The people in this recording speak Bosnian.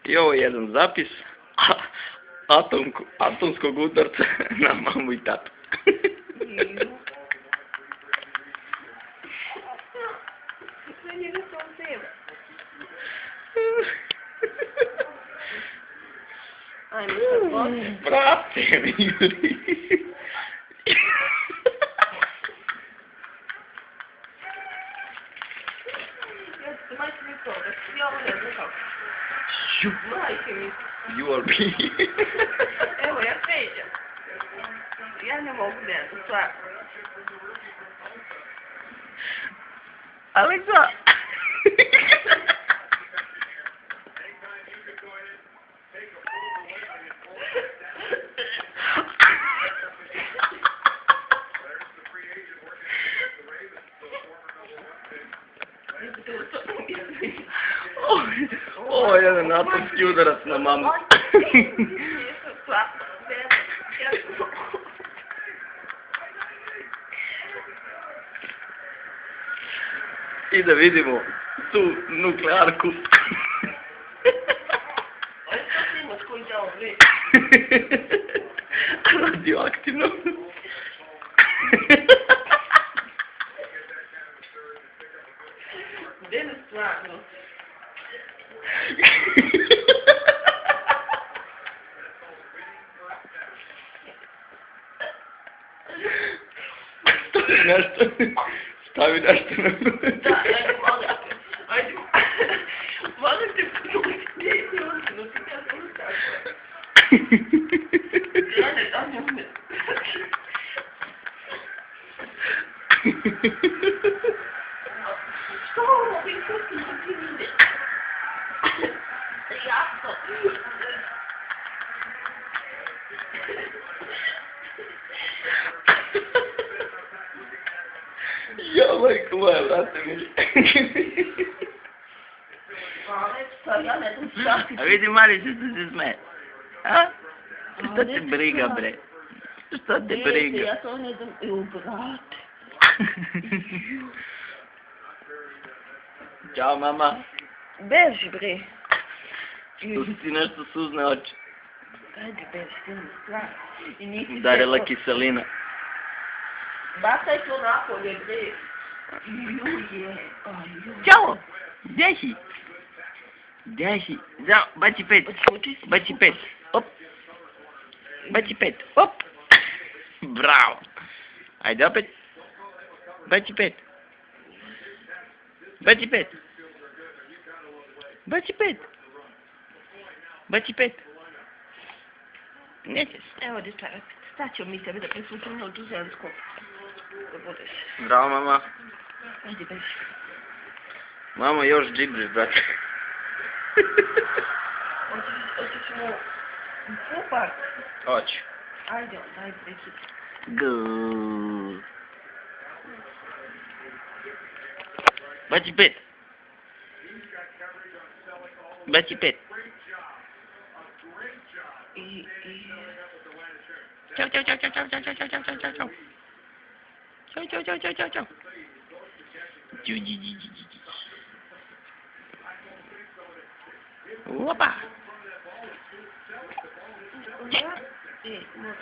I ovo je jedan zapis atomskog udarca na mamu i tatu. Ajme sad vode. Brate mi, Juri. Majke mi to, ja ovo ne znam kako. Majke mi. You are me. Evo, ja pređem. Ja ne mogu gledati, stvarno. Aleksa! Ovo je jedan atomski udarac na mamu. I da vidimo tu nuklearku. Radioaktivno. Gdje ne stvarno? Stavi nešto na Da, ajde, molim te. Ajde, molim te, gdje usinuti, ja sam utakla. Ja ne umem. Što ovo vi pustite ti vide? Jasno. Ja, majko moja, vrate mi. Ja ne znam šta ti. A vidi, Mari, što se sme? A? Šta te briga, bre? Šta te briga? Ja to ne znam. Ju, brate. Ćao, mama. Beži, bre. Što si ti nešto suzne oči? Ajde, beži, ti ne stvarno. Udarila kiselina. Bacaj to napolje, bre. Ćao! Gdje si? Gdje si? Zao, baci pet. Baci pet. Op. Baci pet. Op. Bravo. Ajde opet. Baci pet. Baci pet. Baci pet. Baci pet. Nećeš. Evo, dječak, sad ćemo mi tebe da presvučemo u tu žensku. Da budeš. Bravo, mama. Ajde, beži. Mama, još džibriš, brate. Hoćemo u park. Hoću. Ajde, ajde, beži. Go. Baci pet. Baci pet. Ćao, ćao, ćao, ćao, ćao, ćao, ćao, ćao, ćao, ćao, ćao. Ćao, ćao, ćao, ćao, ćao, ćao. Ću, dži, dži, dži, dži. Opa. E, možeš.